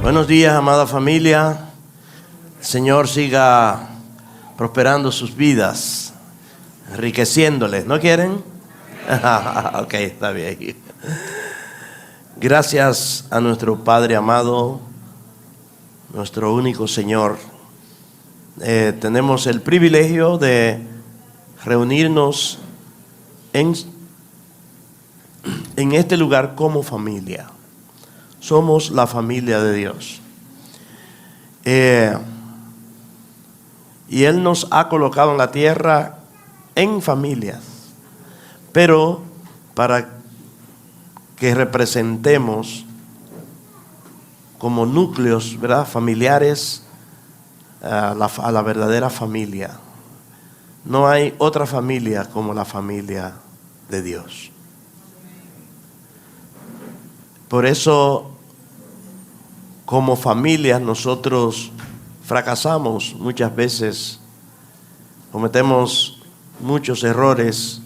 Buenos días, amada familia. El Señor siga prosperando sus vidas, enriqueciéndoles. ¿No quieren? Ok, está bien. Gracias a nuestro Padre amado, nuestro único Señor. Tenemos el privilegio de reunirnos en este lugar como familia. Somos la familia de Dios. Y Él nos ha colocado en la tierra en familias, pero para que representemos como núcleos, ¿verdad?, familiares a la verdadera familia. No hay otra familia como la familia de Dios. Por eso, como familias, nosotros fracasamos muchas veces, cometemos muchos errores,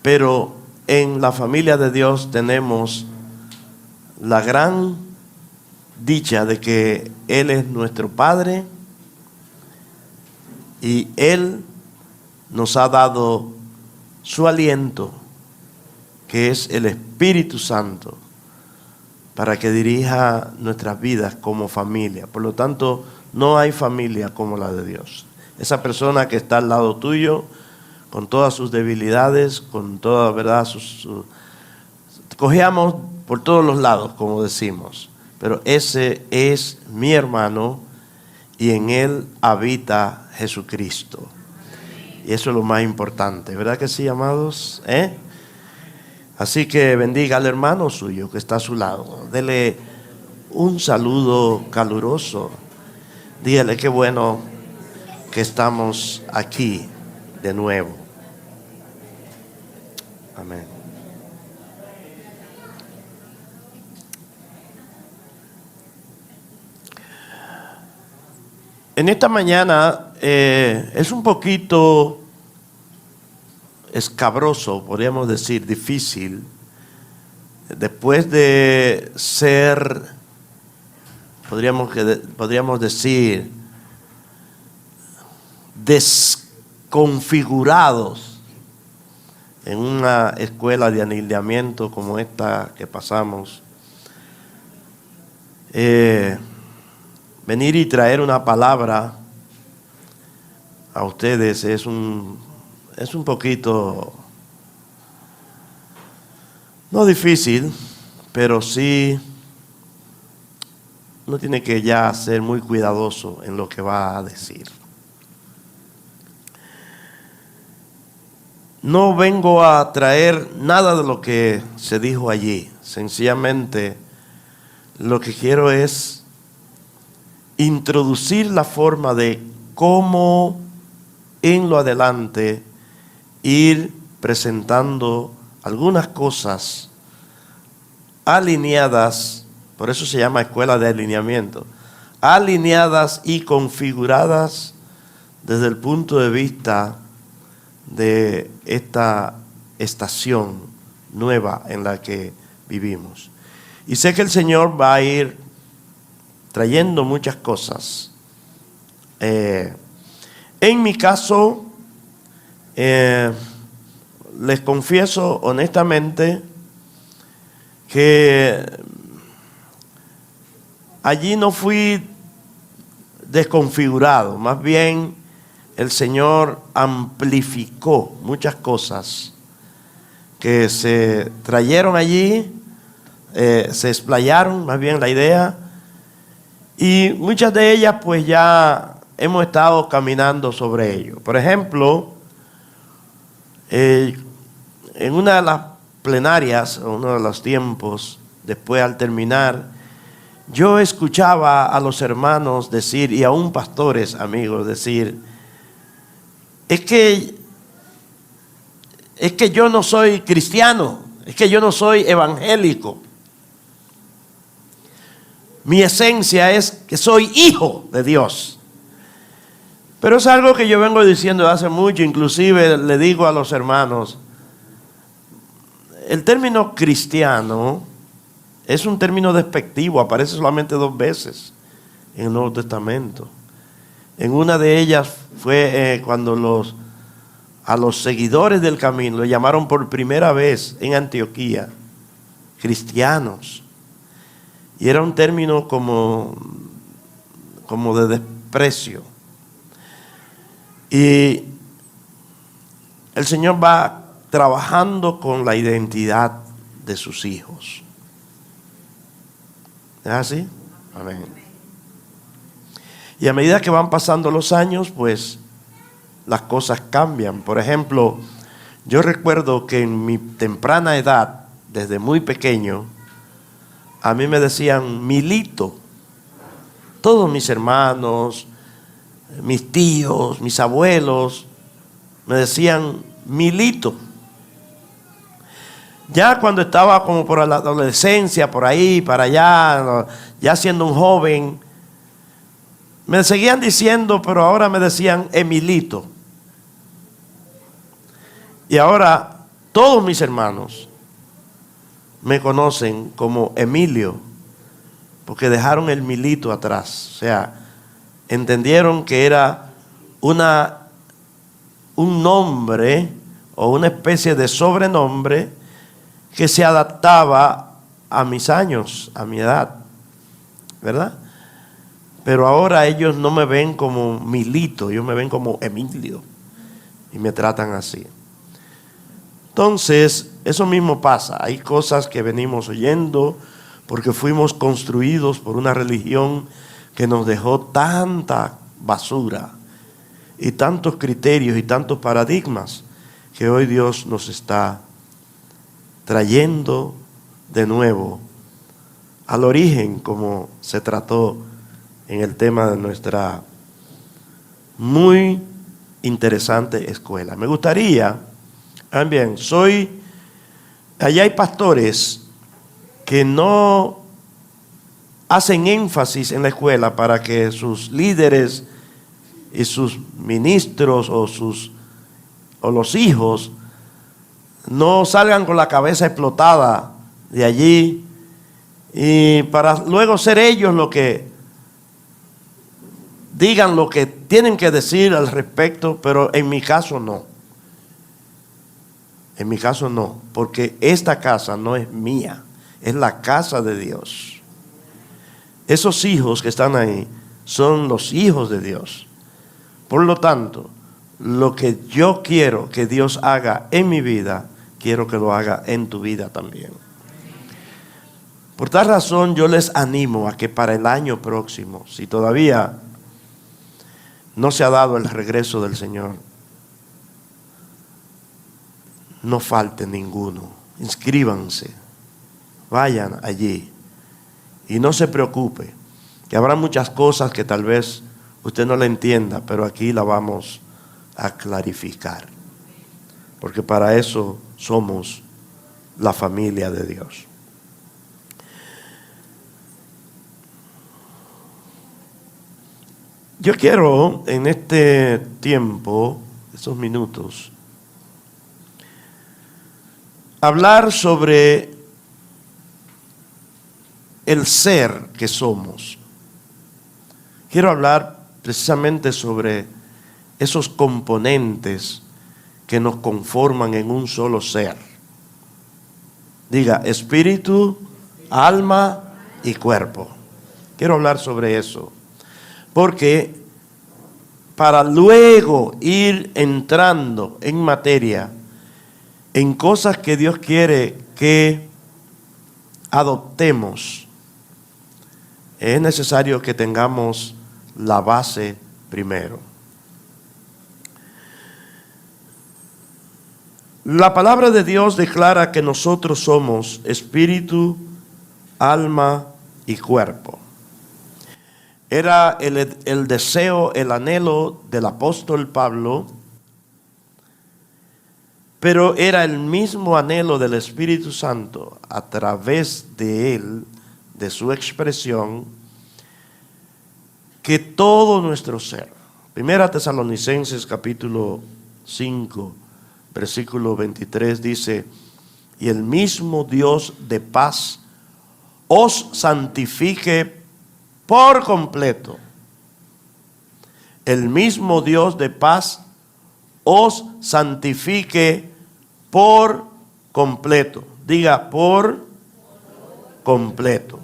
pero en la familia de Dios tenemos la gran dicha de que Él es nuestro Padre y Él nos ha dado su aliento, que es el Espíritu Santo, para que dirija nuestras vidas como familia. Por lo tanto, no hay familia como la de Dios. Esa persona que está al lado tuyo, con todas sus debilidades, con toda verdad, cojeamos por todos los lados, como decimos. Pero ese es mi hermano y en él habita Jesucristo. Y eso es lo más importante, ¿verdad que sí, amados? Así que bendiga al hermano suyo que está a su lado. Dele un saludo caluroso. Dígale qué bueno que estamos aquí de nuevo. Amén. En esta mañana es un poquito escabroso, podríamos decir, difícil, después de ser, podríamos decir, desconfigurados en una escuela de anilamiento como esta que pasamos. Venir y traer una palabra a ustedes es un poquito, no difícil, pero sí uno tiene que ya ser muy cuidadoso en lo que va a decir. No vengo a traer nada de lo que se dijo allí. Sencillamente lo que quiero es introducir la forma de cómo en lo adelante ir presentando algunas cosas alineadas, por eso se llama escuela de alineamiento, alineadas y configuradas desde el punto de vista de esta estación nueva en la que vivimos. Y sé que el Señor va a ir trayendo muchas cosas. En mi caso, les confieso honestamente que allí no fui desconfigurado, más bien el Señor amplificó muchas cosas que se trajeron allí, se explayaron, más bien la idea, y muchas de ellas pues ya hemos estado caminando sobre ello. Por ejemplo, en una de las plenarias, uno de los tiempos, después al terminar, yo escuchaba a los hermanos decir, y aún pastores amigos decir, es que yo no soy cristiano, es que yo no soy evangélico. Mi esencia es que soy hijo de Dios. Pero es algo que yo vengo diciendo hace mucho, inclusive le digo a los hermanos, el término cristiano es un término despectivo, aparece solamente 2 veces en el Nuevo Testamento. En una de ellas fue cuando a los seguidores del camino le llamaron por primera vez en Antioquía cristianos. Y era un término como de desprecio. Y el Señor va trabajando con la identidad de sus hijos. ¿Es así? Amén. Y a medida que van pasando los años, pues las cosas cambian. Por ejemplo, yo recuerdo que en mi temprana edad, desde muy pequeño, a mí me decían Milito. Todos mis hermanos, mis tíos, mis abuelos, me decían Milito. Ya cuando estaba como por la adolescencia, por ahí, para allá, ya siendo un joven, me seguían diciendo, pero ahora me decían Emilito. Y ahora todos mis hermanos me conocen como Emilio, porque dejaron el Milito atrás. O sea, entendieron que era un nombre o una especie de sobrenombre que se adaptaba a mis años, a mi edad, ¿verdad? Pero ahora ellos no me ven como Milito, ellos me ven como Emilio y me tratan así. Entonces, eso mismo pasa. Hay cosas que venimos oyendo porque fuimos construidos por una religión que nos dejó tanta basura y tantos criterios y tantos paradigmas que hoy Dios nos está trayendo de nuevo al origen, como se trató en el tema de nuestra muy interesante escuela. Me gustaría, también, allá hay pastores que no hacen énfasis en la escuela para que sus líderes y sus ministros o los hijos no salgan con la cabeza explotada de allí y para luego ser ellos lo que digan lo que tienen que decir al respecto, pero en mi caso no. En mi caso no, porque esta casa no es mía, es la casa de Dios. Esos hijos que están ahí son los hijos de Dios. Por lo tanto, lo que yo quiero que Dios haga en mi vida, quiero que lo haga en tu vida también. Por tal razón yo les animo a que para el año próximo, si todavía no se ha dado el regreso del Señor, no falte ninguno. Inscríbanse, vayan allí y no se preocupe, que habrá muchas cosas que tal vez usted no la entienda, pero aquí la vamos a clarificar, porque para eso somos la familia de Dios. Yo quiero en este tiempo, estos minutos, hablar sobre el ser que somos. Quiero hablar precisamente sobre esos componentes que nos conforman en un solo ser. Diga, espíritu, alma y cuerpo. Quiero hablar sobre eso, porque para luego ir entrando en materia, en cosas que Dios quiere que adoptemos, es necesario que tengamos la base primero. La palabra de Dios declara que nosotros somos espíritu, alma y cuerpo. Era el deseo, el anhelo del apóstol Pablo, pero era el mismo anhelo del Espíritu Santo a través de él, de su expresión, que todo nuestro ser. Primera Tesalonicenses capítulo 5, versículo 23 dice: y el mismo Dios de paz os santifique por completo. El mismo Dios de paz os santifique por completo. Diga, por completo.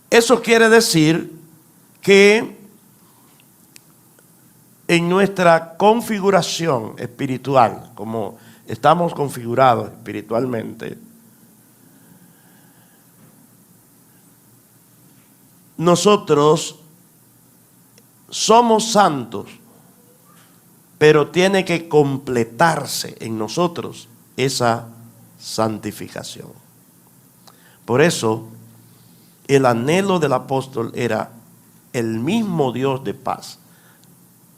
Eso quiere decir que en nuestra configuración espiritual, como estamos configurados espiritualmente, nosotros somos santos, pero tiene que completarse en nosotros esa santificación. Por eso, el anhelo del apóstol era el mismo Dios de paz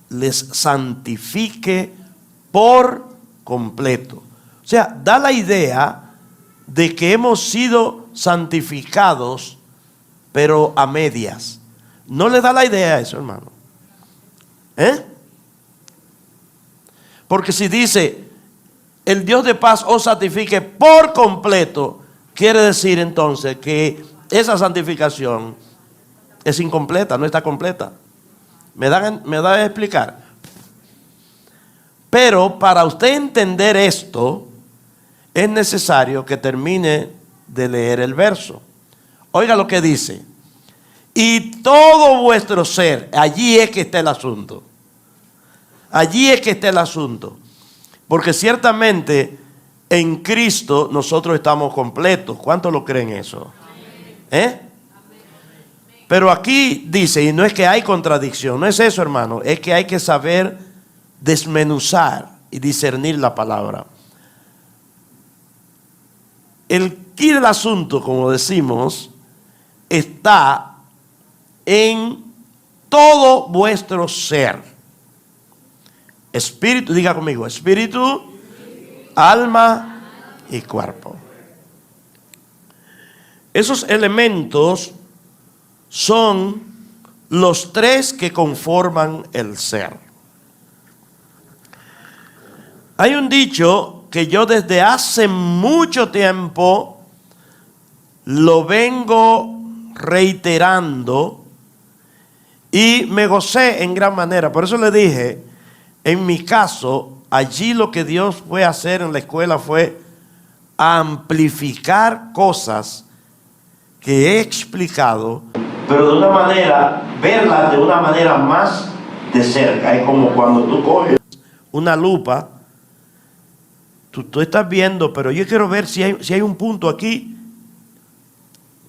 les santifique por completo. O sea, da la idea de que hemos sido santificados, pero a medias. ¿No le da la idea a eso, hermano? Porque si dice, el Dios de paz os santifique por completo, quiere decir entonces que esa santificación es incompleta, no está completa. ¿Me da a explicar? Pero para usted entender esto, es necesario que termine de leer el verso. Oiga lo que dice: y todo vuestro ser, allí es que está el asunto. Allí es que está el asunto. Porque ciertamente en Cristo nosotros estamos completos. ¿Cuántos lo creen eso? Pero aquí dice, y no es que hay contradicción, no es eso, hermano, es que hay que saber desmenuzar y discernir la palabra. El quid del asunto, como decimos, está en todo vuestro ser. Espíritu, diga conmigo, espíritu, alma y cuerpo. Esos elementos son los tres que conforman el ser. Hay un dicho que yo desde hace mucho tiempo lo vengo reiterando y me gocé en gran manera. Por eso le dije, en mi caso, allí lo que Dios fue a hacer en la escuela fue amplificar cosas que he explicado, pero de una manera, verlas de una manera más de cerca. Es como cuando tú coges una lupa, tú estás viendo, pero yo quiero ver si hay un punto aquí,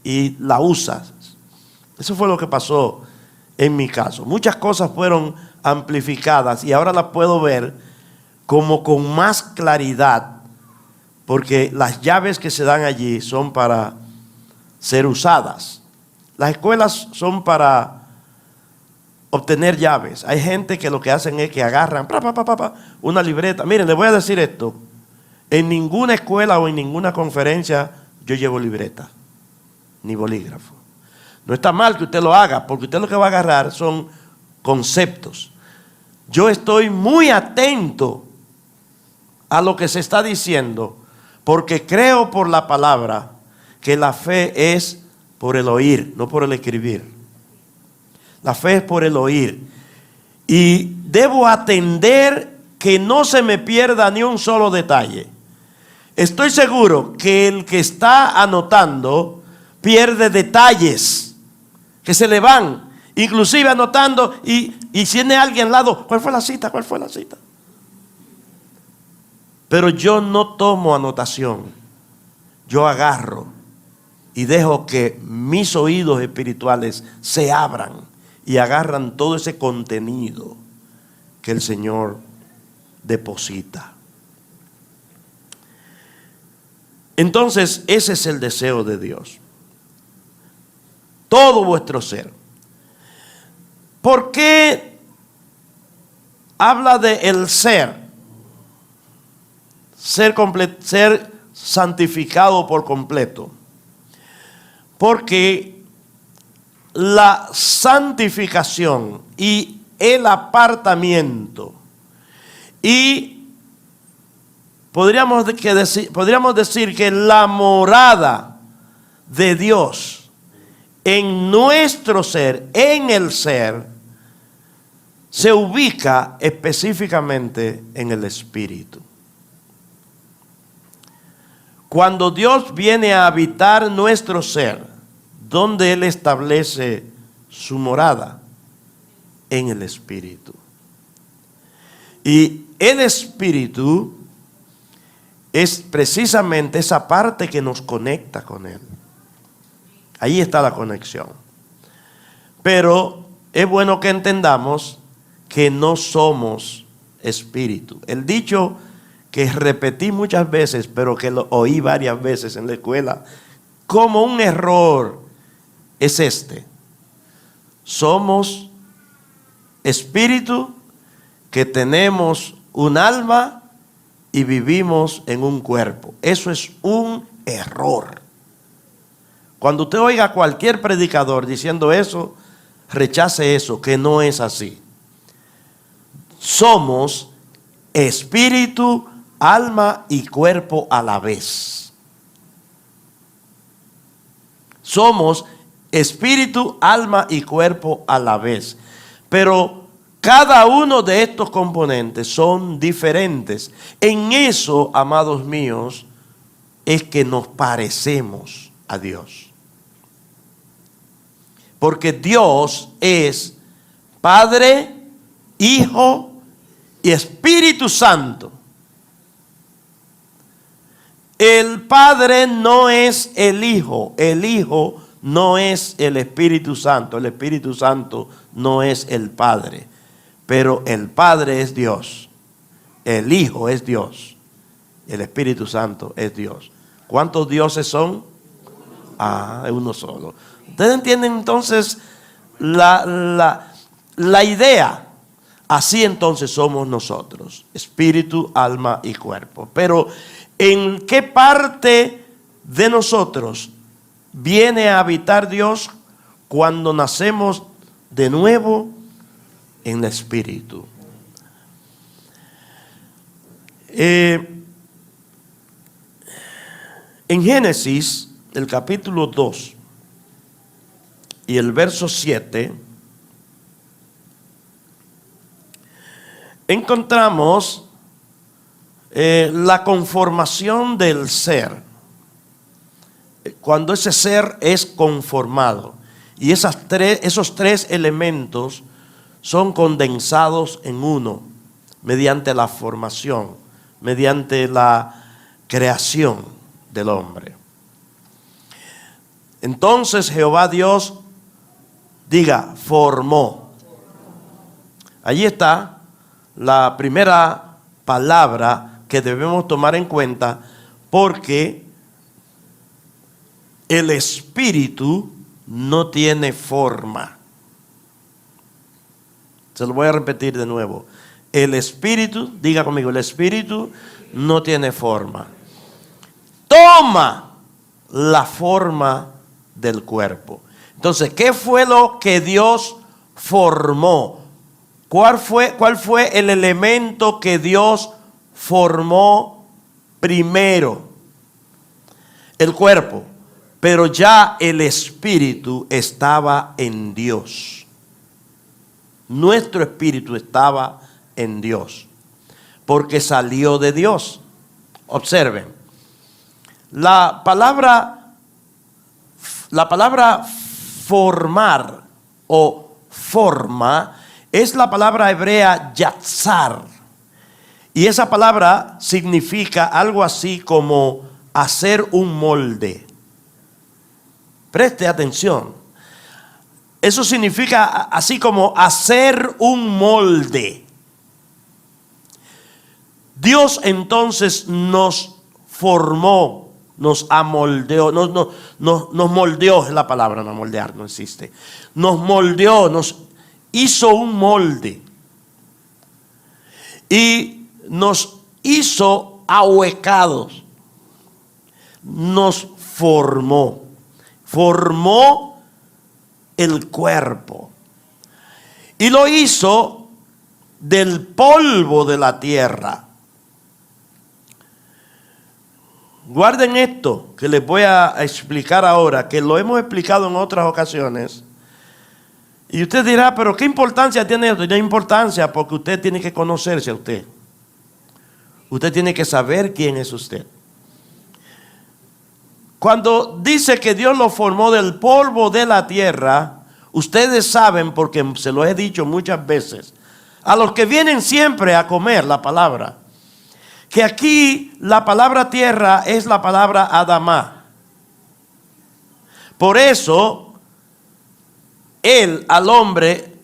y la usas. Eso fue lo que pasó en mi caso. Muchas cosas fueron amplificadas y ahora las puedo ver como con más claridad, porque las llaves que se dan allí son para ser usadas. Las escuelas son para obtener llaves. Hay gente que lo que hacen es que agarran una libreta. Miren, les voy a decir esto. En ninguna escuela o en ninguna conferencia yo llevo libreta, ni bolígrafo. No está mal que usted lo haga, porque usted lo que va a agarrar son conceptos. Yo estoy muy atento a lo que se está diciendo, porque creo por la palabra que la fe es por el oír, no por el escribir. La fe es por el oír. Y debo atender que no se me pierda ni un solo detalle. Estoy seguro que el que está anotando pierde detalles que se le van, inclusive anotando, y tiene alguien al lado, ¿cuál fue la cita? ¿Cuál fue la cita? Pero yo no tomo anotación, yo agarro y dejo que mis oídos espirituales se abran y agarran todo ese contenido que el Señor deposita. Entonces, ese es el deseo de Dios. Todo vuestro ser. ¿Por qué habla de el ser? Ser santificado por completo. Porque la santificación y el apartamiento y podríamos decir que la morada de Dios en nuestro ser, en el ser, se ubica específicamente en el espíritu. Cuando Dios viene a habitar nuestro ser, ¿dónde Él establece su morada? En el espíritu. Y el espíritu es precisamente esa parte que nos conecta con Él. Ahí está la conexión. Pero es bueno que entendamos que no somos espíritu. El dicho que repetí muchas veces, pero que lo oí varias veces en la escuela, como un error, es este: somos espíritu que tenemos un alma y vivimos en un cuerpo. Eso es un error. Cuando usted oiga a cualquier predicador diciendo eso, rechace eso, que no es así. Somos espíritu, alma y cuerpo a la vez. Somos espíritu, alma y cuerpo a la vez. Pero cada uno de estos componentes son diferentes. En eso, amados míos, es que nos parecemos a Dios. Porque Dios es Padre, Hijo y Espíritu Santo. El Padre no es el Hijo no es el Espíritu Santo, el Espíritu Santo no es el Padre, pero el Padre es Dios, el Hijo es Dios, el Espíritu Santo es Dios. ¿Cuántos dioses son? Uno solo. ¿Ustedes entienden entonces la idea? Así entonces somos nosotros, espíritu, alma y cuerpo. Pero ¿en qué parte de nosotros viene a habitar Dios cuando nacemos de nuevo? En el espíritu. En Génesis, el capítulo 2 y el verso 7, encontramos la conformación del ser. Cuando ese ser es conformado y esos tres elementos son condensados en uno mediante la formación, mediante la creación del hombre. Entonces Jehová Dios, diga, formó. Allí está la primera palabra que debemos tomar en cuenta, porque el espíritu no tiene forma. Se lo voy a repetir de nuevo. El espíritu, diga conmigo, el espíritu no tiene forma. Toma la forma del cuerpo. Entonces, ¿qué fue lo que Dios formó? ¿Cuál fue el elemento que Dios formó primero? El cuerpo. Pero ya el espíritu estaba en Dios. Nuestro espíritu estaba en Dios, porque salió de Dios. Observen, la palabra formar o forma es la palabra hebrea yatzar, y esa palabra significa algo así como hacer un molde. Preste atención. Eso significa así como hacer un molde. Dios entonces nos formó nos amoldeó, nos moldeó, es la palabra, no moldear, no existe. Nos moldeó, nos hizo un molde y nos hizo ahuecados, nos formó el cuerpo y lo hizo del polvo de la tierra. Guarden esto que les voy a explicar ahora, que lo hemos explicado en otras ocasiones. Y usted dirá, pero ¿qué importancia tiene esto? Tiene importancia porque usted tiene que conocerse a usted. Usted tiene que saber quién es usted. Cuando dice que Dios lo formó del polvo de la tierra, ustedes saben, porque se lo he dicho muchas veces, a los que vienen siempre a comer la palabra, que aquí la palabra tierra es la palabra Adamá. Por eso, él al hombre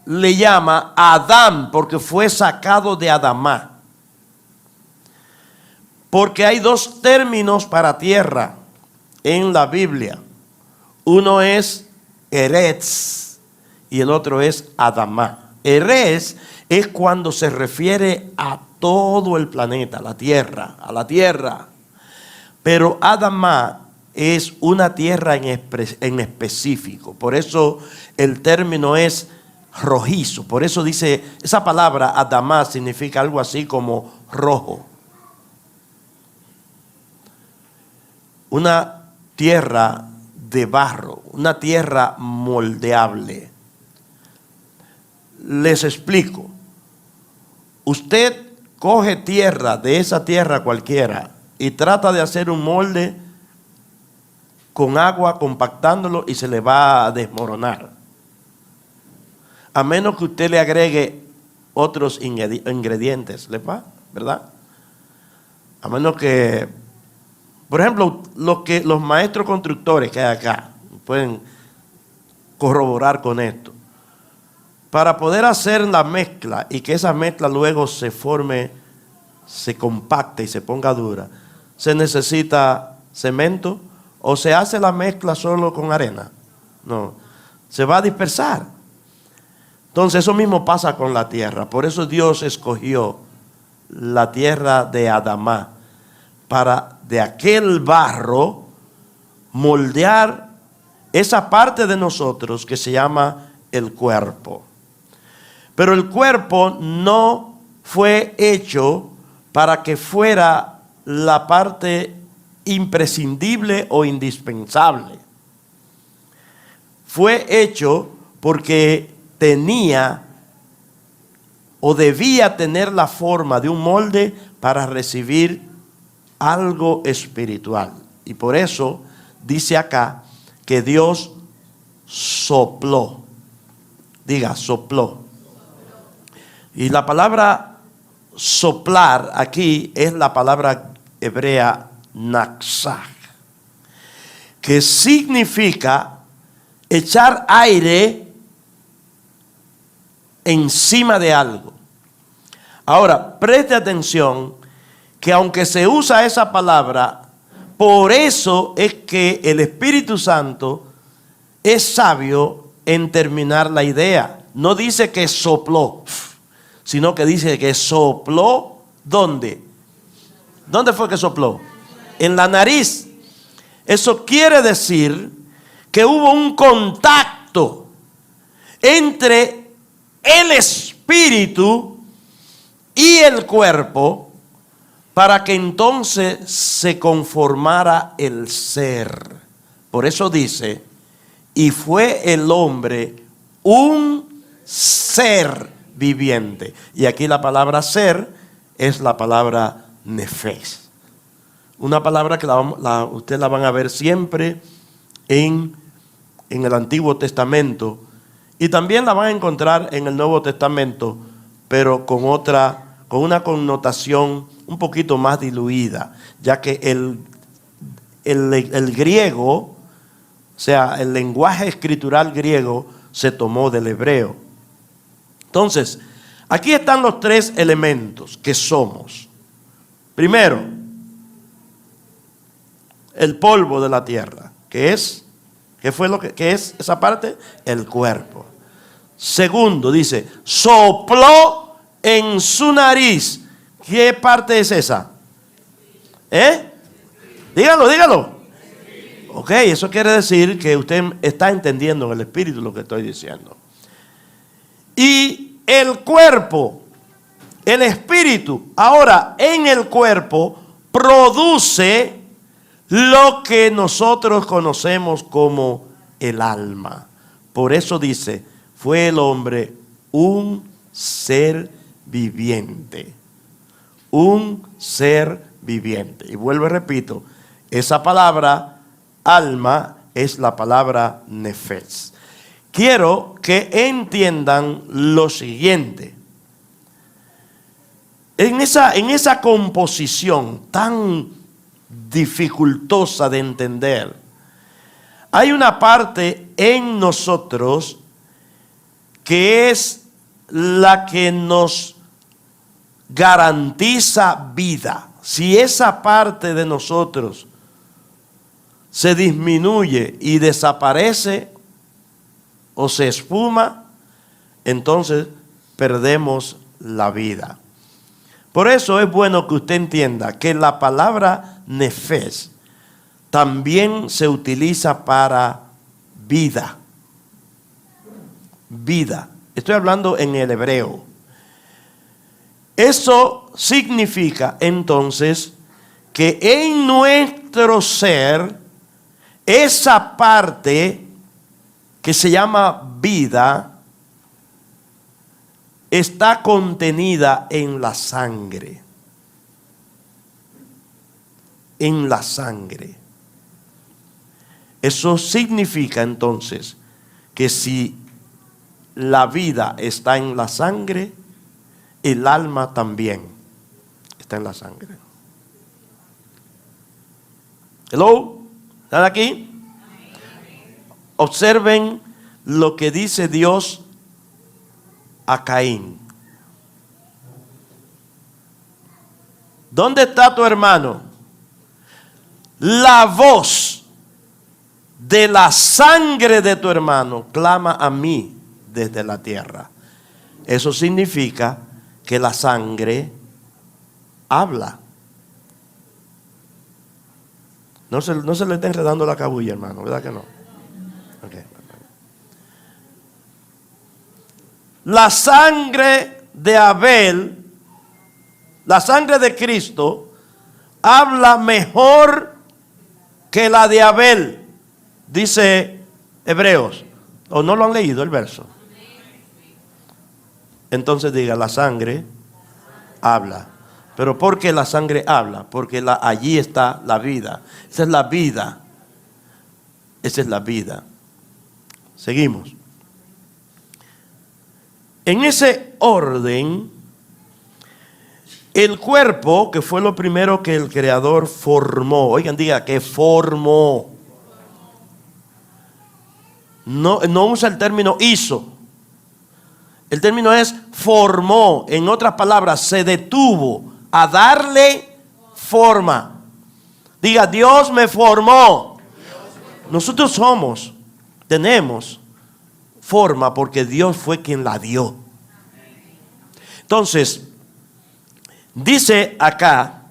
le llama Adán, porque fue sacado de Adamá. Porque hay dos términos para tierra en la Biblia. Uno es Eretz y el otro es Adamá. Eretz es cuando se refiere a todo el planeta, a la tierra. Pero Adamá es una tierra en específico. Por eso el término es rojizo. Por eso dice, esa palabra Adamá significa algo así como rojo. Una tierra de barro, una tierra moldeable. Les explico. Usted coge tierra, de esa tierra cualquiera, y trata de hacer un molde con agua, compactándolo, y se le va a desmoronar. A menos que usted le agregue otros ingredientes, ¿le va? ¿Verdad? A menos que, por ejemplo, los maestros constructores que hay acá pueden corroborar con esto. Para poder hacer la mezcla y que esa mezcla luego se forme, se compacte y se ponga dura, se necesita cemento o se hace la mezcla solo con arena. No, se va a dispersar. Entonces eso mismo pasa con la tierra. Por eso Dios escogió la tierra de Adamá para de aquel barro moldear esa parte de nosotros que se llama el cuerpo. Pero el cuerpo no fue hecho para que fuera la parte imprescindible o indispensable. Fue hecho porque tenía o debía tener la forma de un molde para recibir algo espiritual. Y por eso dice acá que Dios sopló. Diga, sopló. Y la palabra soplar aquí es la palabra hebrea naksah, que significa echar aire encima de algo. Ahora, preste atención que aunque se usa esa palabra, por eso es que el Espíritu Santo es sabio en terminar la idea. No dice que sopló, sino que dice que sopló, ¿dónde? ¿Dónde fue que sopló? En la nariz. Eso quiere decir que hubo un contacto entre el espíritu y el cuerpo para que entonces se conformara el ser. Por eso dice, y fue el hombre un ser viviente. Y aquí la palabra ser es la palabra nefes. Una palabra que ustedes la van a ver siempre en el Antiguo Testamento. Y también la van a encontrar en el Nuevo Testamento, pero con una connotación un poquito más diluida, ya que el griego, o sea, el lenguaje escritural griego se tomó del hebreo. Entonces, aquí están los tres elementos que somos. Primero, el polvo de la tierra, ¿qué fue lo que es esa parte? El cuerpo. Segundo, dice, sopló en su nariz. ¿Qué parte es esa? Dígalo. Ok, eso quiere decir que usted está entendiendo en el espíritu lo que estoy diciendo. Y el cuerpo, el espíritu, ahora en el cuerpo produce lo que nosotros conocemos como el alma. Por eso dice, fue el hombre un ser viviente. Un ser viviente. Y vuelvo y repito, esa palabra alma es la palabra nefes. Quiero que entiendan lo siguiente. En esa composición tan dificultosa de entender, hay una parte en nosotros que es la que nos garantiza vida. Si esa parte de nosotros se disminuye y desaparece o se espuma, entonces perdemos la vida. Por eso es bueno que usted entienda que la palabra nefes también se utiliza para vida. Vida. Estoy hablando en el hebreo. Eso significa entonces que en nuestro ser, esa parte que se llama vida está contenida en la sangre. En la sangre. Eso significa entonces que si la vida está en la sangre, el alma también está en la sangre. Hello, ¿están aquí? Observen lo que dice Dios a Caín. ¿Dónde está tu hermano? La voz de la sangre de tu hermano clama a mí desde la tierra. Eso significa que la sangre habla. No se le está enredando la cabulla, hermano, ¿verdad que no? Okay. La sangre de Abel, la sangre de Cristo, habla mejor que la de Abel, dice Hebreos. ¿O no lo han leído el verso? Entonces diga, la sangre habla. ¿Pero por qué la sangre habla? Porque allí está la vida. Esa es la vida. Esa es la vida. Seguimos. En ese orden, el cuerpo, que fue lo primero que el Creador formó. Oigan, diga que formó. No usa el término hizo. El término es formó. En otras palabras, se detuvo a darle forma. Diga, Dios me formó. Nosotros tenemos forma porque Dios fue quien la dio. Entonces, dice acá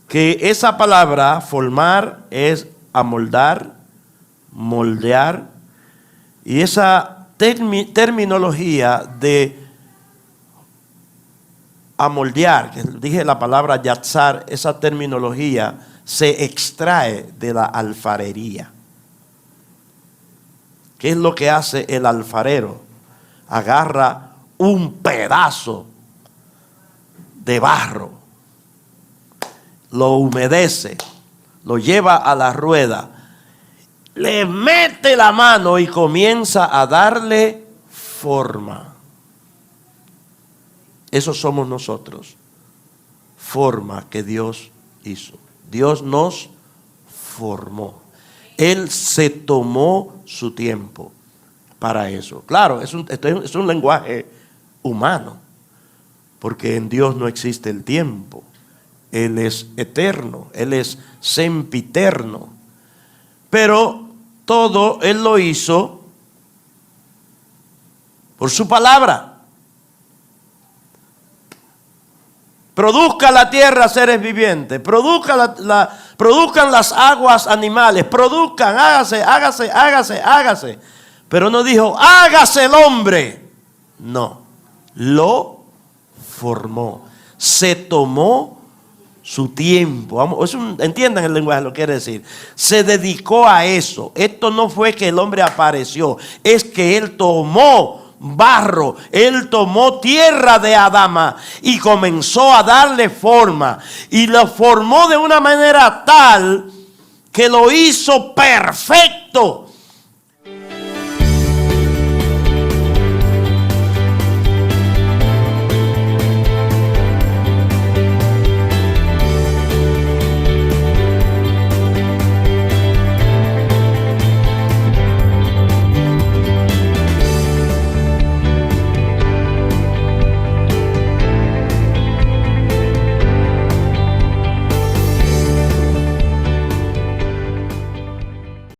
que esa palabra formar es amoldar, moldear, y esa terminología de amoldear, que dije la palabra yatzar, esa terminología se extrae de la alfarería. ¿Qué es lo que hace el alfarero? Agarra un pedazo de barro, lo humedece, lo lleva a la rueda, le mete la mano y comienza a darle forma. Eso somos nosotros. Forma que Dios hizo. Dios nos formó. Él se tomó su tiempo para eso. Claro, es un lenguaje humano, porque en Dios no existe el tiempo. Él es eterno, Él es sempiterno. Pero todo Él lo hizo por su palabra. Produzca la tierra seres vivientes, produzcan las aguas animales, produzcan, hágase. Pero no dijo, hágase el hombre. No, lo formó, se tomó su tiempo. Entiendan el lenguaje, lo que quiere decir. Se dedicó a eso. Esto no fue que el hombre apareció, es que él tomó barro, él tomó tierra de Adama y comenzó a darle forma, y lo formó de una manera tal que lo hizo perfecto.